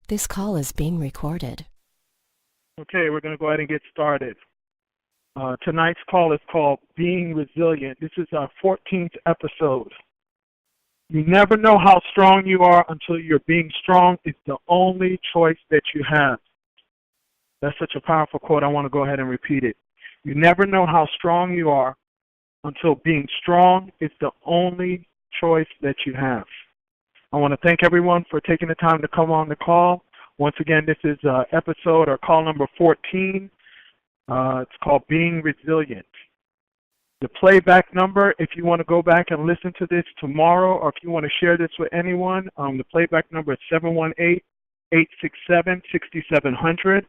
This call is being recorded. Okay, we're going to go ahead and get started. Tonight's call is called Being Resilient. This is our 14th episode. You never know how strong you are until you're being strong. It's the only choice that you have. That's such a powerful quote. I want to go ahead and repeat it. You never know how strong you are until being strong is the only choice that you have. I want to thank everyone for taking the time to come on the call. Once again, this is episode or call number 14. It's called Being Resilient. The playback number, if you want to go back and listen to this tomorrow or if you want to share this with anyone, the playback number is 718-867-6700.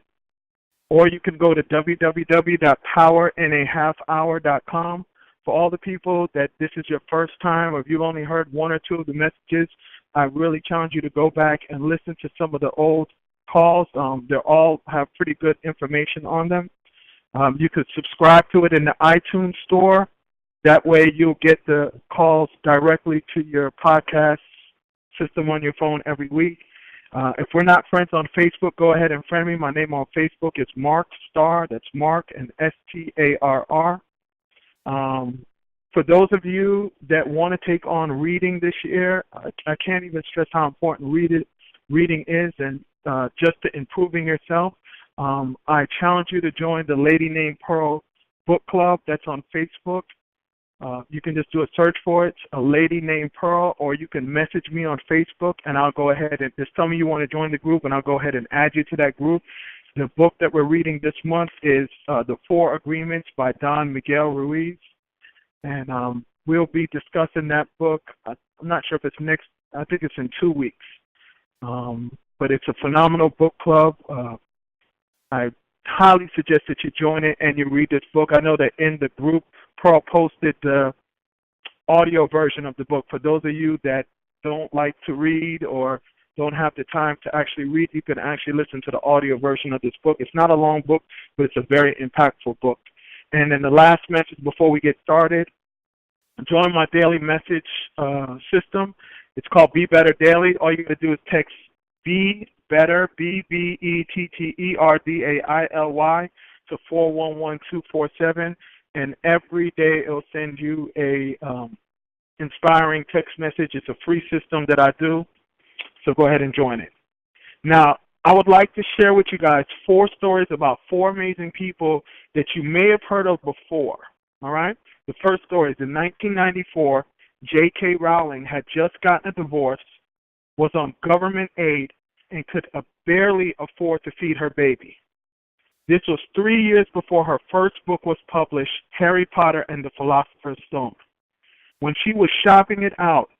Or you can go to www.powerinAhalfhour.com. For all the people that this is your first time or if you've only heard one or two of the messages, I really challenge you to go back and listen to some of the old calls. They all have pretty good information on them. You could subscribe to it in the iTunes store. That way you'll get the calls directly to your podcast system on your phone every week. If we're not friends on Facebook, go ahead and friend me. My name on Facebook is Mark Starr. That's Mark and Starr. For those of you that want to take on reading this year, I can't even stress how important reading is and just to improving yourself. I challenge you to join the Lady Named Pearl book club that's on Facebook. You can just do a search for it, A Lady Named Pearl, or you can message me on Facebook and I'll go ahead and just tell me you want to join the group and I'll go ahead and add you to that group. The book that we're reading this month is The Four Agreements by Don Miguel Ruiz. And we'll be discussing that book. I'm not sure if it's next, I think it's in 2 weeks. But it's a phenomenal book club. I highly suggest that you join it and you read this book. I know that in the group, Pearl posted the audio version of the book. For those of you that don't like to read or don't have the time to actually read, you can actually listen to the audio version of this book. It's not a long book, but it's a very impactful book. And then the last message before we get started, join my daily message system. It's called Be Better Daily. All you got to do is text Be Better, BETTERDAILY to 411247, and every day it'll send you a inspiring text message. It's a free system that I do, so go ahead and join it. Now, I would like to share with you guys 4 stories about 4 amazing people that you may have heard of before, all right? The first story is in 1994, J.K. Rowling had just gotten a divorce, was on government aid, and could barely afford to feed her baby. This was 3 years before her first book was published, Harry Potter and the Philosopher's Stone. When she was shopping it out,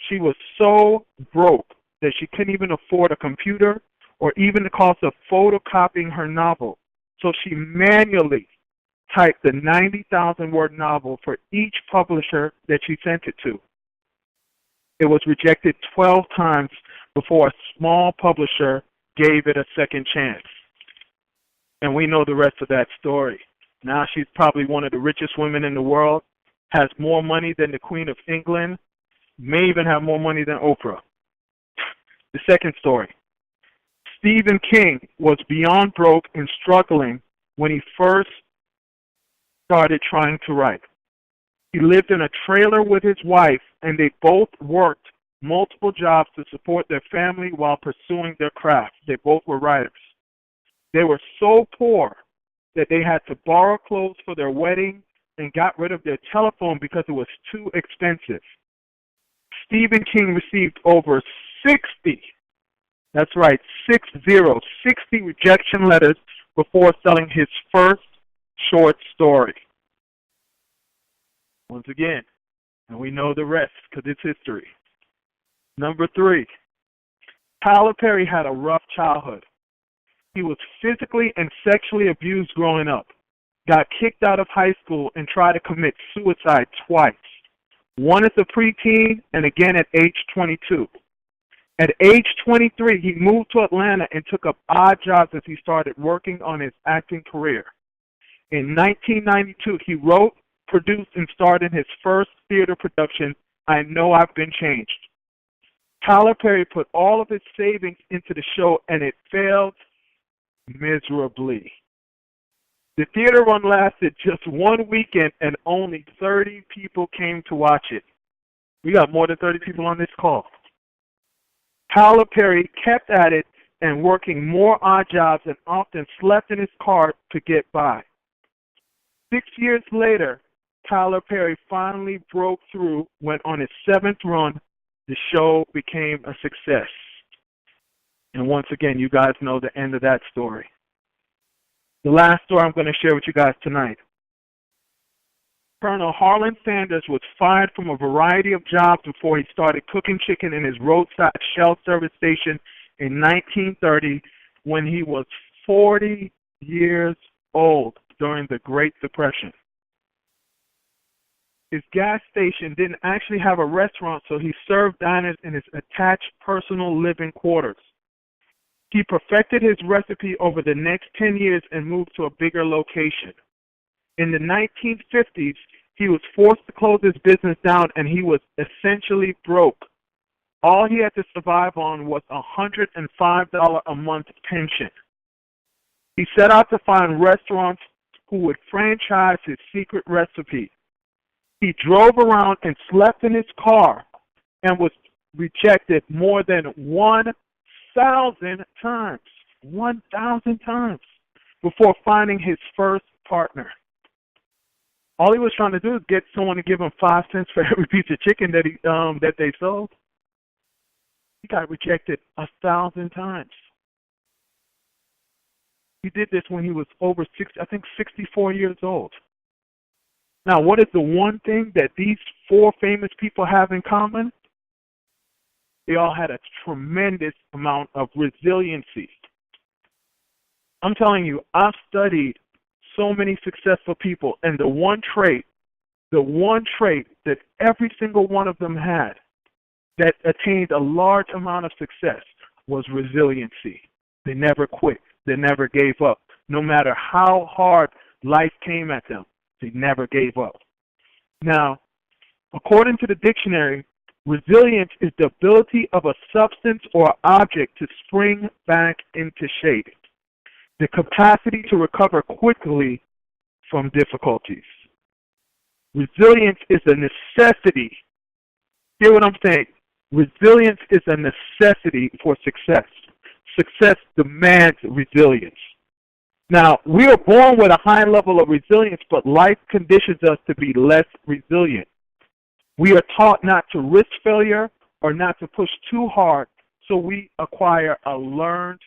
she was so broke that she couldn't even afford a computer or even the cost of photocopying her novel. So she manually typed the 90,000-word novel for each publisher that she sent it to. It was rejected 12 times before a small publisher gave it a second chance. And we know the rest of that story. Now she's probably one of the richest women in the world, has more money than the Queen of England, may even have more money than Oprah. The second story. Stephen King was beyond broke and struggling when he first started trying to write. He lived in a trailer with his wife, and they both worked multiple jobs to support their family while pursuing their craft. They both were writers. They were so poor that they had to borrow clothes for their wedding and got rid of their telephone because it was too expensive. Stephen King received over 60, that's right, 60 rejection letters before selling his first short story. Once again, and we know the rest because it's history. Number 3, Tyler Perry had a rough childhood. He was physically and sexually abused growing up, got kicked out of high school, and tried to commit suicide twice. One as a preteen and again at age 22. At age 23, he moved to Atlanta and took up odd jobs as he started working on his acting career. In 1992, he wrote, produced, and starred in his first theater production, I Know I've Been Changed. Tyler Perry put all of his savings into the show, and it failed miserably. The theater run lasted just one weekend, and only 30 people came to watch it. We got more than 30 people on this call. Tyler Perry kept at it and working more odd jobs and often slept in his car to get by. 6 years later, Tyler Perry finally broke through, went on his 7th run. The show became a success. And once again, you guys know the end of that story. The last story I'm going to share with you guys tonight. Colonel Harlan Sanders was fired from a variety of jobs before he started cooking chicken in his roadside Shell service station in 1930 when he was 40 years old during the Great Depression. His gas station didn't actually have a restaurant, so he served diners in his attached personal living quarters. He perfected his recipe over the next 10 years and moved to a bigger location. In the 1950s, he was forced to close his business down and he was essentially broke. All he had to survive on was a $105 a month pension. He set out to find restaurants who would franchise his secret recipe. He drove around and slept in his car and was rejected more than 1,000 times. 1,000 times before finding his first partner. All he was trying to do is get someone to give him 5 cents for every piece of chicken that they sold. He got rejected 1,000 times. He did this when he was over 64 years old. Now, what is the one thing that these 4 famous people have in common? They all had a tremendous amount of resiliency. I'm telling you, I've studied so many successful people, and the one trait that every single one of them had that attained a large amount of success was resiliency. They never quit. They never gave up. No matter how hard life came at them, they never gave up. Now, according to the dictionary, resilience is the ability of a substance or object to spring back into shape. The capacity to recover quickly from difficulties. Resilience is a necessity. Hear what I'm saying? Resilience is a necessity for success. Success demands resilience. Now, we are born with a high level of resilience, but life conditions us to be less resilient. We are taught not to risk failure or not to push too hard, so we acquire a learned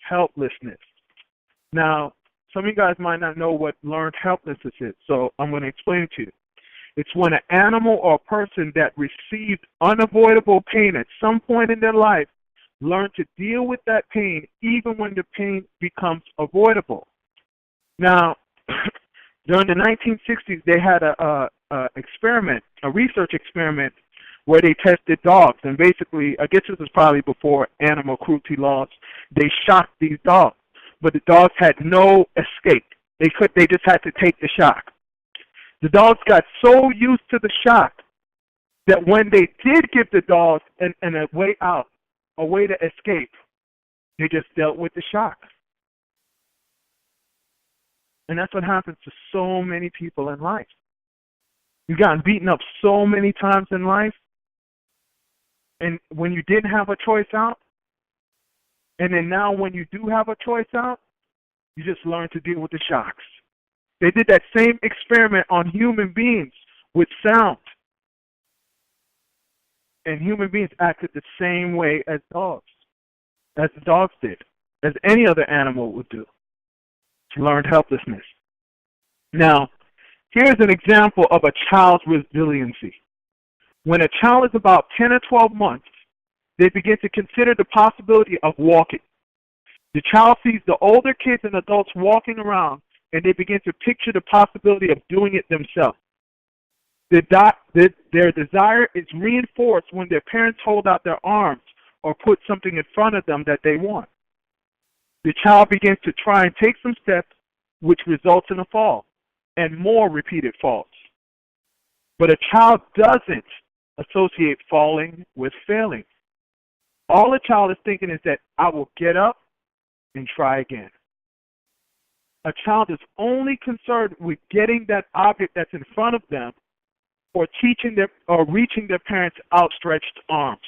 helplessness. Now, some of you guys might not know what learned helplessness is, so I'm going to explain it to you. It's when an animal or a person that received unavoidable pain at some point in their life learn to deal with that pain even when the pain becomes avoidable. Now, during the 1960s, they had a research experiment where they tested dogs, and basically, I guess this was probably before animal cruelty laws. They shot these dogs, but the dogs had no escape. They just had to take the shock. The dogs got so used to the shock that when they did give the dogs a way out, a way to escape, they just dealt with the shock. And that's what happens to so many people in life. You've gotten beaten up so many times in life, and when you didn't have a choice out, and then now when you do have a choice out, you just learn to deal with the shocks. They did that same experiment on human beings with sound. And human beings acted the same way as the dogs did, as any other animal would do. Learned helplessness. Now, here's an example of a child's resiliency. When a child is about 10 or 12 months, they begin to consider the possibility of walking. The child sees the older kids and adults walking around, and they begin to picture the possibility of doing it themselves. Their desire is reinforced when their parents hold out their arms or put something in front of them that they want. The child begins to try and take some steps, which results in a fall and more repeated falls. But a child doesn't associate falling with failing. All a child is thinking is that I will get up and try again. A child is only concerned with getting that object that's in front of them or reaching their parents' outstretched arms.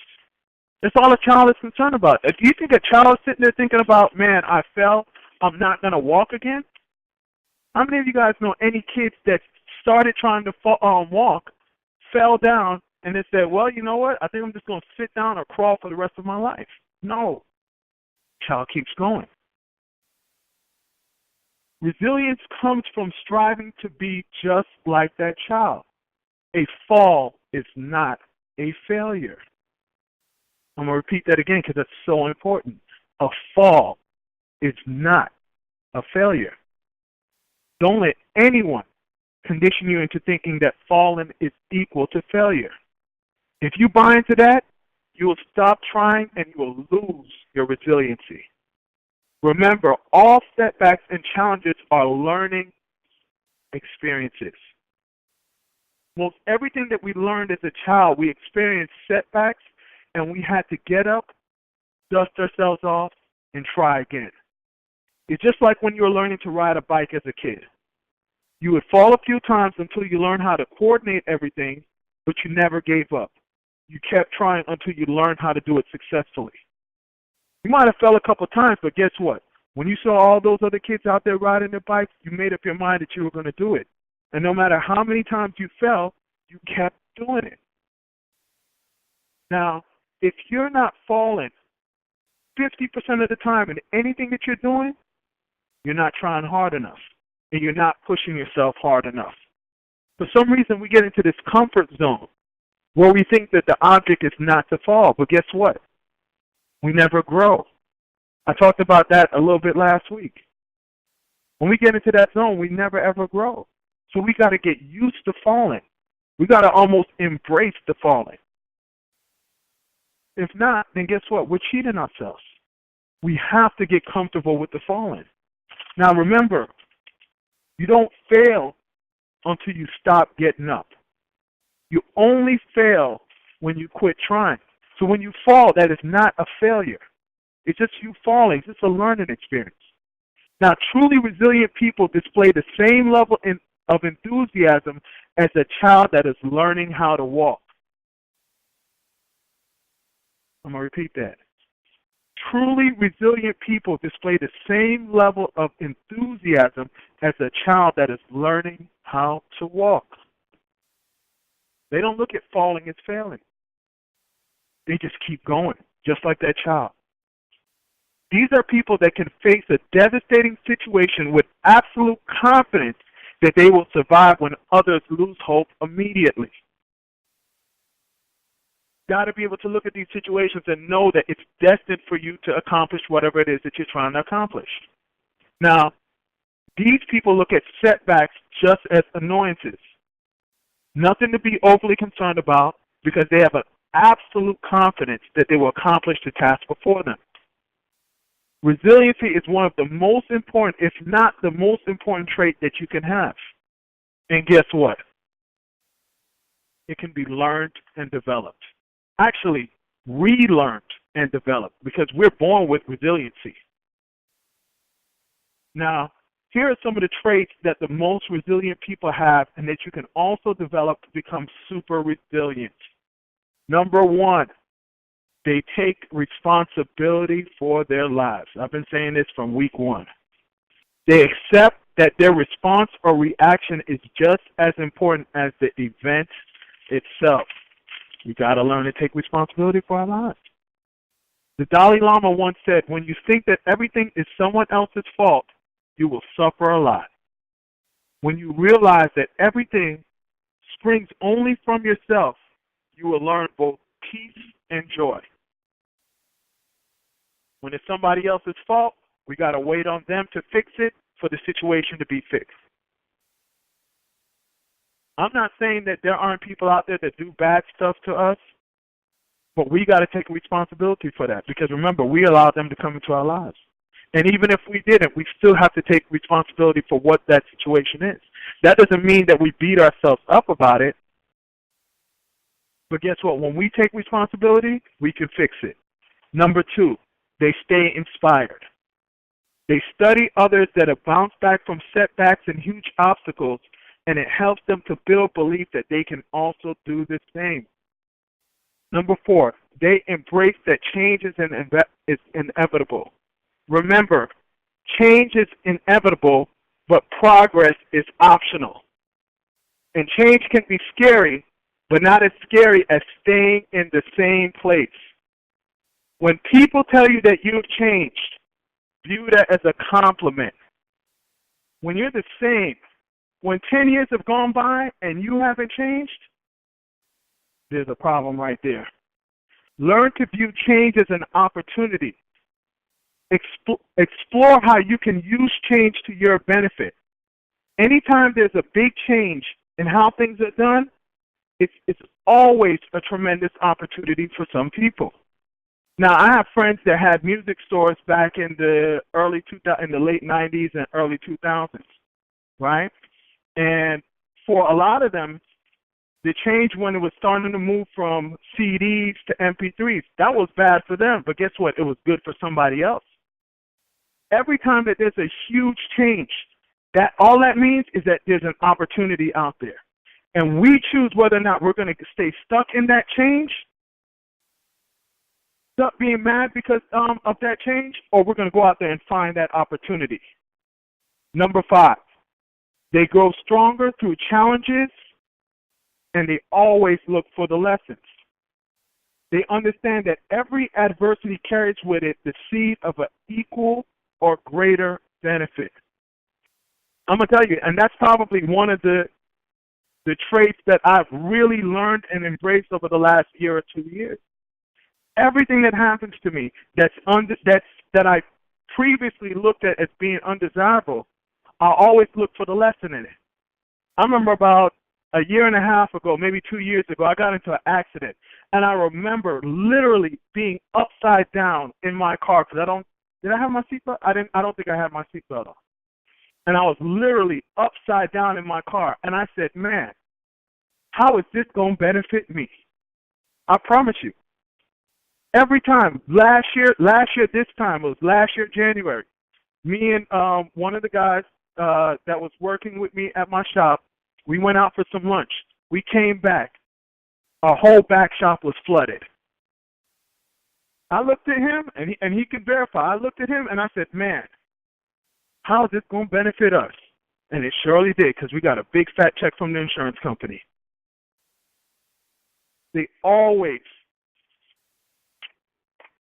That's all a child is concerned about. If you think a child is sitting there thinking about, man, I fell, I'm not going to walk again? How many of you guys know any kids that started trying to walk, fell down, and they said, well, you know what? I think I'm just going to sit down or crawl for the rest of my life. No. Child keeps going. Resilience comes from striving to be just like that child. A fall is not a failure. I'm going to repeat that again because that's so important. A fall is not a failure. Don't let anyone condition you into thinking that falling is equal to failure. If you buy into that, you will stop trying and you will lose your resiliency. Remember, all setbacks and challenges are learning experiences. Most everything that we learned as a child, we experienced setbacks and we had to get up, dust ourselves off, and try again. It's just like when you were learning to ride a bike as a kid. You would fall a few times until you learned how to coordinate everything, but you never gave up. You kept trying until you learned how to do it successfully. You might have fell a couple times, but guess what? When you saw all those other kids out there riding their bikes, you made up your mind that you were going to do it. And no matter how many times you fell, you kept doing it. Now, if you're not falling 50% of the time in anything that you're doing, you're not trying hard enough, and you're not pushing yourself hard enough. For some reason, we get into this comfort zone where we think that the object is not to fall, but guess what? We never grow. I talked about that a little bit last week. When we get into that zone, we never ever grow. So we got to get used to falling. We got to almost embrace the falling. If not, then guess what? We're cheating ourselves. We have to get comfortable with the falling. Now remember, you don't fail until you stop getting up. You only fail when you quit trying. So when you fall, that is not a failure. It's just you falling. It's just a learning experience. Now, truly resilient people display the same level of enthusiasm as a child that is learning how to walk. I'm going to repeat that. Truly resilient people display the same level of enthusiasm as a child that is learning how to walk. They don't look at falling as failing. They just keep going, just like that child. These are people that can face a devastating situation with absolute confidence that they will survive when others lose hope immediately. Got to be able to look at these situations and know that it's destined for you to accomplish whatever it is that you're trying to accomplish. Now, these people look at setbacks just as annoyances. Nothing to be overly concerned about because they have an absolute confidence that they will accomplish the task before them. Resiliency is one of the most important, if not the most important trait that you can have. And guess what? It can be learned and developed. Actually, relearned and developed because we're born with resiliency. Now, here are some of the traits that the most resilient people have and that you can also develop to become super resilient. Number one, they take responsibility for their lives. I've been saying this from week one. They accept that their response or reaction is just as important as the event itself. We got to learn to take responsibility for our lives. The Dalai Lama once said, when you think that everything is someone else's fault, you will suffer a lot. When you realize that everything springs only from yourself, you will learn both peace and joy. When it's somebody else's fault, we got to wait on them to fix it for the situation to be fixed. I'm not saying that there aren't people out there that do bad stuff to us, but we got to take responsibility for that because remember, we allowed them to come into our lives. And even if we didn't, we still have to take responsibility for what that situation is. That doesn't mean that we beat ourselves up about it. But guess what? When we take responsibility, we can fix it. Number 2, they stay inspired. They study others that have bounced back from setbacks and huge obstacles, and it helps them to build belief that they can also do the same. Number 4, they embrace that change is inevitable. Remember, change is inevitable, but progress is optional. And change can be scary, but not as scary as staying in the same place. When people tell you that you've changed, view that as a compliment. When you're the same, when 10 years have gone by and you haven't changed, there's a problem right there. Learn to view change as an opportunity. Explore how you can use change to your benefit. Anytime there's a big change in how things are done, it's always a tremendous opportunity for some people. Now, I have friends that had music stores back in the late 90s and early 2000s, right? And for a lot of them, the change when it was starting to move from CDs to MP3s, that was bad for them. But guess what? It was good for somebody else. Every time that there's a huge change, all that means is that there's an opportunity out there. And we choose whether or not we're going to stay stuck in that change, stuck being mad because of that change, or we're going to go out there and find that opportunity. Number 5, they grow stronger through challenges, and they always look for the lessons. They understand that every adversity carries with it the seed of an equal or greater benefit. I'm going to tell you, and that's probably one of the traits that I've really learned and embraced over the last year or 2 years. Everything that happens to me that I previously looked at as being undesirable, I always look for the lesson in it. I remember about a year and a half ago, maybe 2 years ago, I got into an accident, and I remember literally being upside down in my car because did I have my seatbelt? I don't think I had my seatbelt on. And I was literally upside down in my car, and I said, man, how is this going to benefit me? I promise you. Every time, last year this time, it was last year January, me and one of the guys that was working with me at my shop, we went out for some lunch. We came back. Our whole back shop was flooded. I looked at him, and he could verify. I looked at him, and I said, man, how is this going to benefit us? And it surely did, because we got a big fat check from the insurance company. They always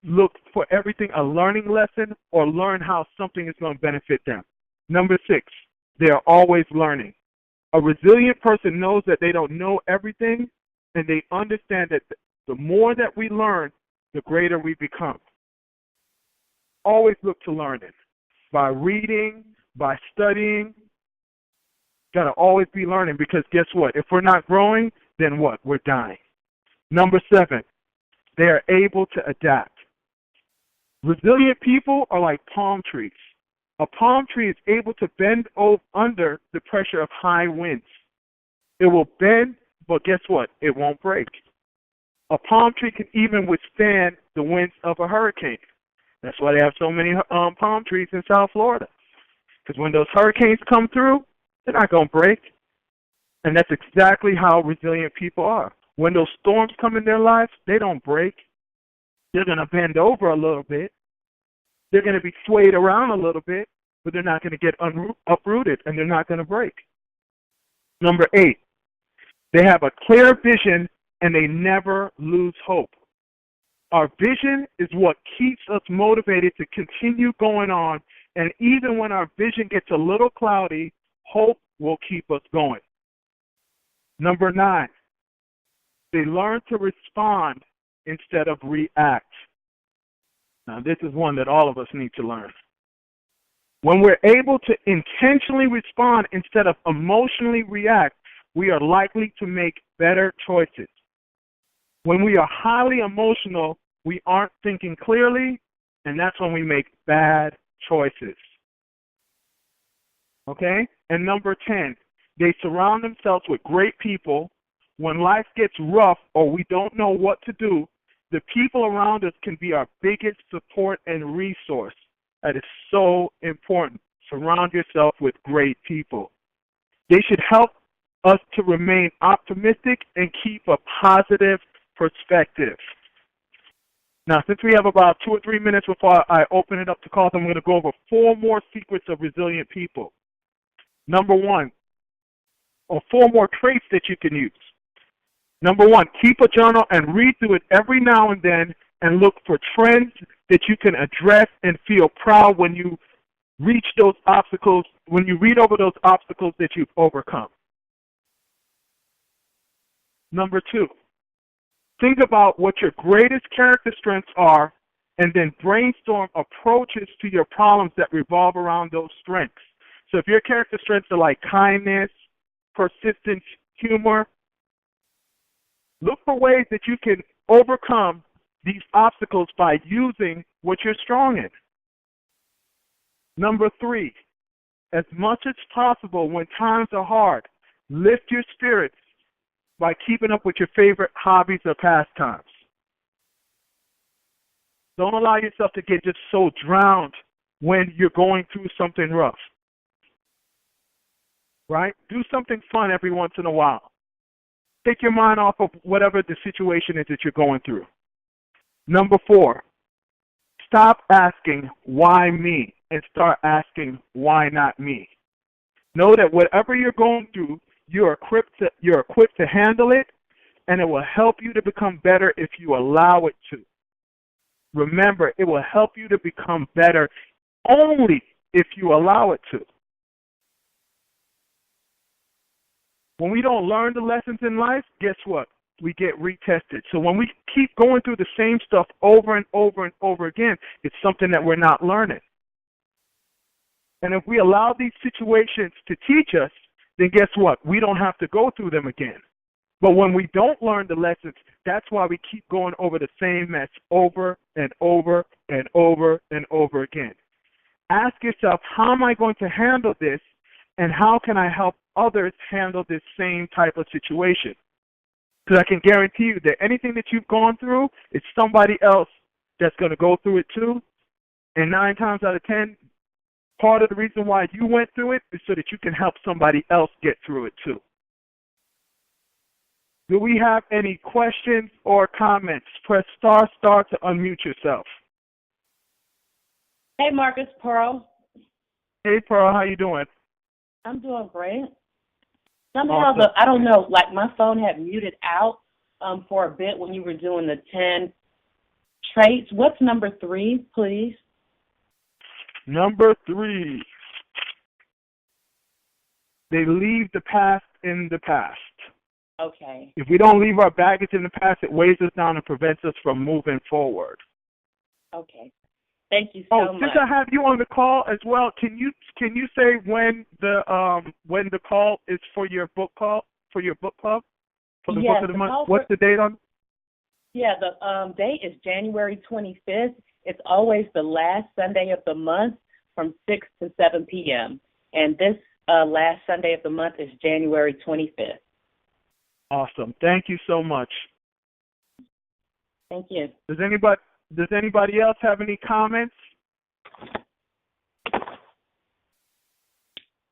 look for everything a learning lesson or learn how something is going to benefit them. Number 6, they are always learning. A resilient person knows that they don't know everything, and they understand that the more that we learn, the greater we become. Always look to learning. By reading, by studying, got to always be learning, because guess what? If we're not growing, then what? We're dying. Number 7, they are able to adapt. Resilient people are like palm trees. A palm tree is able to bend under the pressure of high winds. It will bend, but guess what? It won't break. A palm tree can even withstand the winds of a hurricane. That's why they have so many palm trees in South Florida. Because when those hurricanes come through, they're not going to break. And that's exactly how resilient people are. When those storms come in their lives, they don't break. They're going to bend over a little bit. They're going to be swayed around a little bit, but they're not going to get uprooted, and they're not going to break. Number 8, they have a clear vision, and they never lose hope. Our vision is what keeps us motivated to continue going on, and even when our vision gets a little cloudy, hope will keep us going. Number 9, they learn to respond instead of react. Now, this is one that all of us need to learn. When we're able to intentionally respond instead of emotionally react, we are likely to make better choices. When we are highly emotional, we aren't thinking clearly, and that's when we make bad choices. Okay? And number 10, they surround themselves with great people. When life gets rough or we don't know what to do, The people around us can be our biggest support and resource. That is so important. Surround yourself with great people. They should help us to remain optimistic and keep a positive perspective. Now, since we have about 2 or 3 minutes before I open it up to calls, I'm going to go over 4 more secrets of resilient people. Number 1, or 4 more traits that you can use. Number 1, keep a journal and read through it every now and then and look for trends that you can address and feel proud when you reach those obstacles, when you read over those obstacles that you've overcome. Number 2, think about what your greatest character strengths are and then brainstorm approaches to your problems that revolve around those strengths. So if your character strengths are like kindness, persistence, humor, look for ways that you can overcome these obstacles by using what you're strong in. Number 3, as much as possible when times are hard, lift your spirits by keeping up with your favorite hobbies or pastimes. Don't allow yourself to get just so drowned when you're going through something rough. Right? Do something fun every once in a while. Take your mind off of whatever the situation is that you're going through. Number 4, stop asking, why me? And start asking, why not me? Know that whatever you're going through, you're equipped to handle it, and it will help you to become better if you allow it to. Remember, it will help you to become better only if you allow it to. When we don't learn the lessons in life, guess what? We get retested. So when we keep going through the same stuff over and over and over again, it's something that we're not learning. And if we allow these situations to teach us, then guess what? We don't have to go through them again. But when we don't learn the lessons, that's why we keep going over the same mess over and over and over and over again. Ask yourself, how am I going to handle this, and how can I help others handle this same type of situation? Because I can guarantee you that anything that you've gone through, it's somebody else that's going to go through it too. And 9 times out of 10, part of the reason why you went through it is so that you can help somebody else get through it too. Do we have any questions or comments? Press star to unmute yourself. Hey, Marcus, Pearl. Hey, Pearl, how you doing? I'm doing great. Somehow, Awesome. I don't know, like my phone had muted out for a bit when you were doing the 10 traits. What's number 3, please? Number 3, they leave the past in the past. Okay. If we don't leave our baggage in the past, it weighs us down and prevents us from moving forward. Okay. Thank you so much. Since I have you on the call as well, can you say when the call is for your book club, for the book of the month? What's the date on? Yeah, the date is January 25th. It's always the last Sunday of the month from 6 to 7 p.m. And this last Sunday of the month is January 25th. Awesome. Thank you so much. Thank you. Does anybody else have any comments?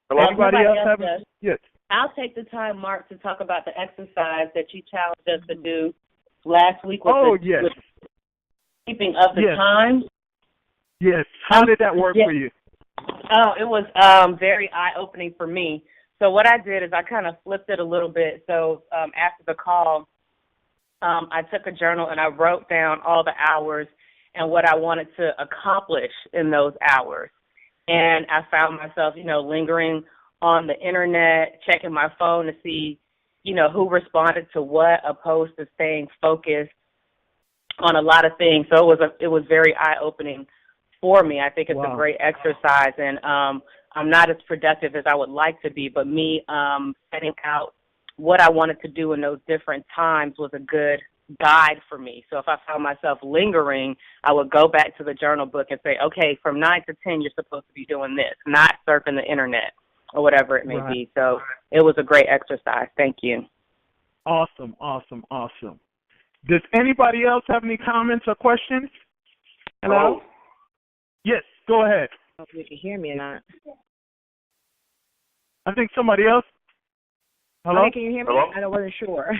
Hello? Anybody else have? Yes. I'll take the time, Mark, to talk about the exercise that you challenged us to do last week with with keeping of the time. Yes. How did that work for you? Oh, it was very eye-opening for me. So what I did is I kind of flipped it a little bit. So after the call, I took a journal and I wrote down all the hours and what I wanted to accomplish in those hours. And I found myself, lingering on the internet, checking my phone to see, who responded to what, opposed to staying focused on a lot of things. So it was very eye-opening for me. I think it's a great exercise, and I'm not as productive as I would like to be, but me setting out what I wanted to do in those different times was a good guide for me. So if I found myself lingering, I would go back to the journal book and say, okay, from 9 to 10, you're supposed to be doing this, not surfing the internet or whatever it may be. So it was a great exercise. Thank you. Awesome. Does anybody else have any comments or questions? Hello? Yes, go ahead. I don't know if you can hear me or not. I think somebody else. Hello? Okay, can you hear me? Hello? I wasn't sure.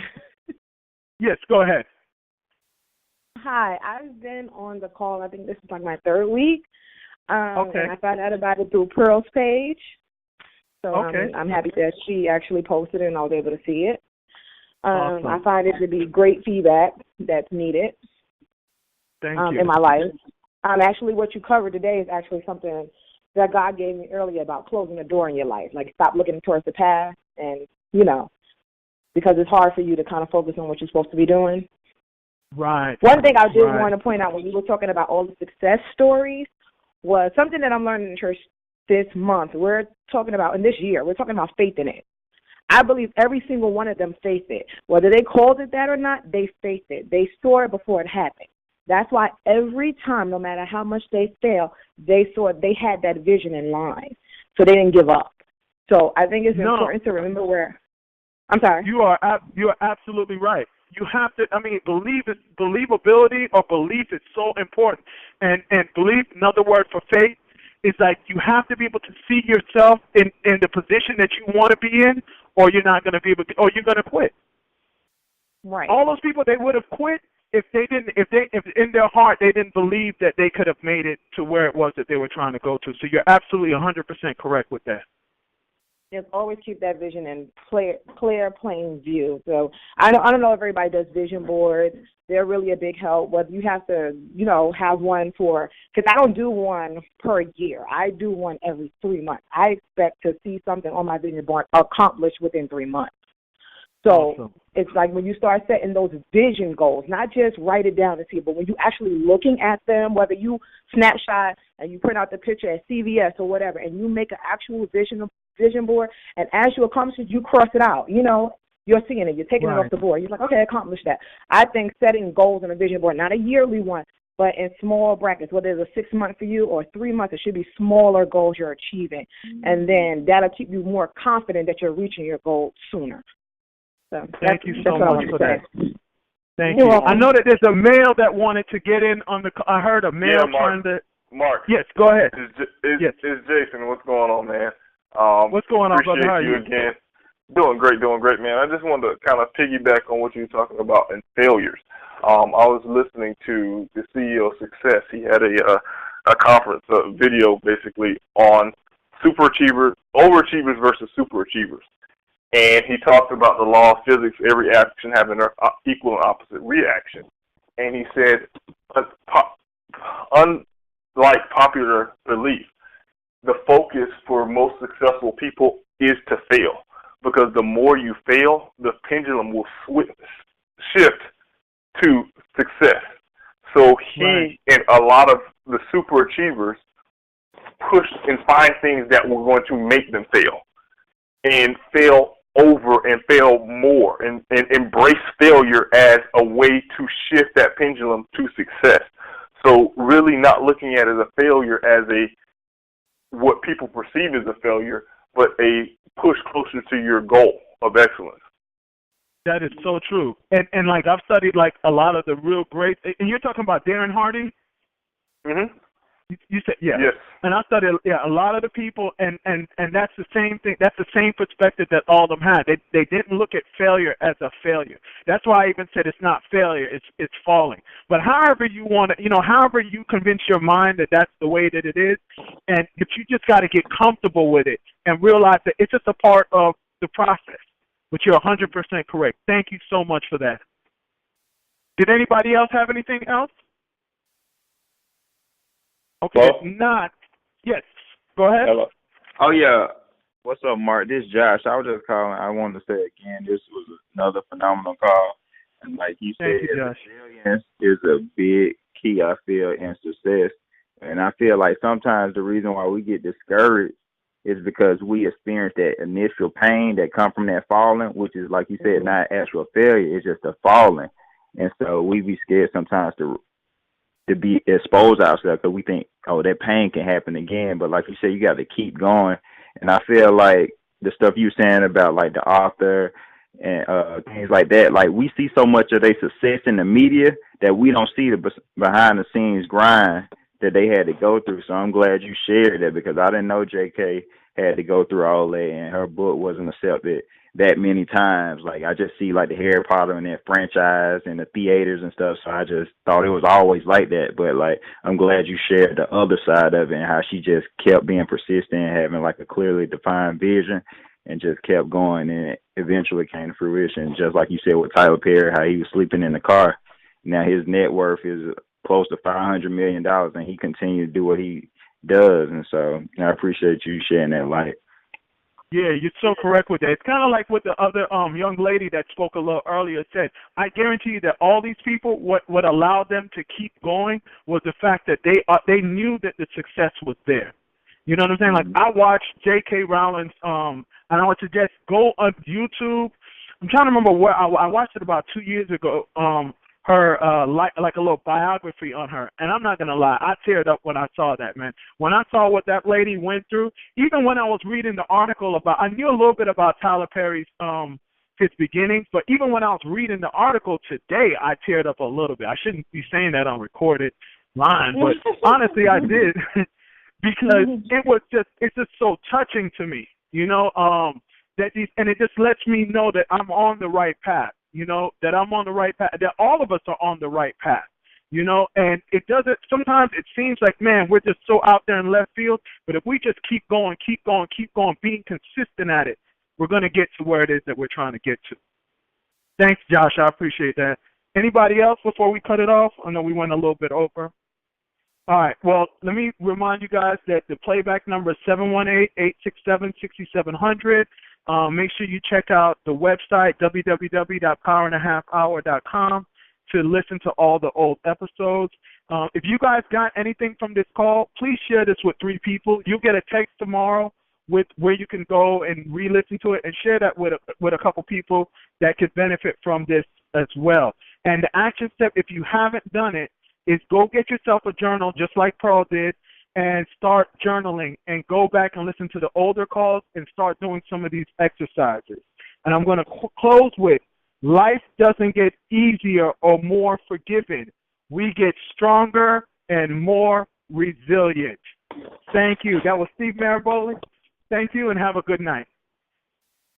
Yes, go ahead. Hi, I've been on the call. I think this is like my third week. Okay. And I found out about it through Pearl's page. So Okay. I'm happy that she actually posted it and I was able to see it. Awesome. I find it to be great feedback that's needed Thank you. in my life. Actually, what you covered today is actually something that God gave me earlier about closing the door in your life. Like, stop looking towards the past and, because it's hard for you to kind of focus on what you're supposed to be doing. Right. One thing I did Right. want to point out when you were talking about all the success stories was something that I'm learning in church this month. We're talking about, in this year, we're talking about faith in it. I believe every single one of them faced it. Whether they called it that or not, they faced it. They saw it before it happened. That's why every time, no matter how much they fail, they saw they had that vision in line. So they didn't give up. So I think it's important to remember where – I'm sorry. You are absolutely right. You have to, believability or belief is so important. And belief, another word for faith, is like you have to be able to see yourself in the position that you want to be in, or you're not going to be able to, or you're going to quit. Right. All those people, they would have quit if in their heart they didn't believe that they could have made it to where it was that they were trying to go to. So you're absolutely 100% correct with that. Just always keep that vision in clear, plain view. So I don't know if everybody does vision boards. They're really a big help. Whether you have to, have one because I don't do one per year. I do one every 3 months. I expect to see something on my vision board accomplished within 3 months. So Awesome. It's like when you start setting those vision goals, not just write it down and see, but when you actually looking at them, whether you snapshot and you print out the picture at CVS or whatever, and you make an actual vision board, and as you accomplish it, you cross it out. You're seeing it. You're taking it off the board. You're like, okay, I accomplished that. I think setting goals on a vision board, not a yearly one, but in small brackets, whether it's a 6 month for you or 3 months, it should be smaller goals you're achieving. And then that'll keep you more confident that you're reaching your goal sooner. So Thank you so much for that. Thank You're you. welcome. I know that there's a male that wanted to get in on the. I heard a male trying to. Mark. Yes, go ahead. It's Jason. What's going on, man? What's going on, brother? How are you? Again. Doing great, man. I just wanted to kind of piggyback on what you were talking about in failures. I was listening to the CEO of Success. He had a conference, a video basically on overachievers versus superachievers. And he talked about the law of physics, every action having an equal and opposite reaction. And he said, unlike popular belief, the focus for most successful people is to fail. Because the more you fail, the pendulum will shift to success. So he and a lot of the superachievers push and find things that were going to make them fail. And fail over and fail more and embrace failure as a way to shift that pendulum to success. So really not looking at it as a failure as what people perceive as a failure, but a push closer to your goal of excellence. That is so true. And like I've studied like a lot of the real great, and you're talking about Darren Hardy? Mm-hmm. You said, yeah. Yes. And I studied a lot of the people, and that's the same thing. That's the same perspective that all of them had. They didn't look at failure as a failure. That's why I even said it's not failure, it's falling. But however you want to, however you convince your mind that that's the way that it is, and if you just got to get comfortable with it and realize that it's just a part of the process. But you're 100% correct. Thank you so much for that. Did anybody else have anything else? Okay, Hello? if not, yes, go ahead. Hello. Oh, yeah. What's up, Mark? This is Josh. I was just calling. I wanted to say again, this was another phenomenal call. And like you said, Thank you, Josh. resilience is a big key, I feel, in success. And I feel like sometimes the reason why we get discouraged is because we experience that initial pain that come from that falling, which is, like you said, not actual failure. It's just a falling. And so we be scared sometimes to be expose ourselves because we think, oh, that pain can happen again. But like you said, you got to keep going. And I feel like the stuff you saying about like the author and things like that. Like, we see so much of their success in the media that we don't see the behind the scenes grind that they had to go through. So I'm glad you shared that, because I didn't know JK had to go through all that, and her book wasn't accepted that many times. Like, I just see like the Harry Potter and that franchise and the theaters and stuff. So I just thought it was always like that. But like, I'm glad you shared the other side of it and how she just kept being persistent and having like a clearly defined vision and just kept going, and it eventually came to fruition. Just like you said with Tyler Perry, how he was sleeping in the car. Now his net worth is close to $500 million, and he continued to do what he does. And so I appreciate you sharing that light. Yeah, you're so correct with that. It's kind of like what the other young lady that spoke a little earlier said. I guarantee you that all these people, what allowed them to keep going was the fact that they knew that the success was there. You know what I'm saying? Like, I watched J.K. Rowling's, and I would suggest go on YouTube. I'm trying to remember where I watched it about 2 years ago. Her like a little biography on her, and I'm not gonna lie, I teared up when I saw that, man. When I saw what that lady went through, even when I was reading the article about, I knew a little bit about Tyler Perry's his beginnings, but even when I was reading the article today, I teared up a little bit. I shouldn't be saying that on recorded line, but honestly, I did because it's just so touching to me, you know, and it just lets me know that I'm on the right path. You know, that I'm on the right path, that all of us are on the right path, you know, and it doesn't, sometimes it seems like, man, we're just so out there in left field, but if we just keep going, being consistent at it, we're going to get to where it is that we're trying to get to. Thanks, Josh. I appreciate that. Anybody else before we cut it off? I know we went a little bit over. All right. Well, let me remind you guys that the playback number is 718-867-6700. Make sure you check out the website, www.powerandahallhour.com, to listen to all the old episodes. If you guys got anything from this call, please share this with 3 people. You'll get a text tomorrow with where you can go and re-listen to it, and share that with a couple people that could benefit from this as well. And the action step, if you haven't done it, is go get yourself a journal, just like Pearl did, and start journaling and go back and listen to the older calls and start doing some of these exercises. And I'm going to close with, life doesn't get easier or more forgiving. We get stronger and more resilient. Thank you. That was Steve Maraboli. Thank you, and have a good night.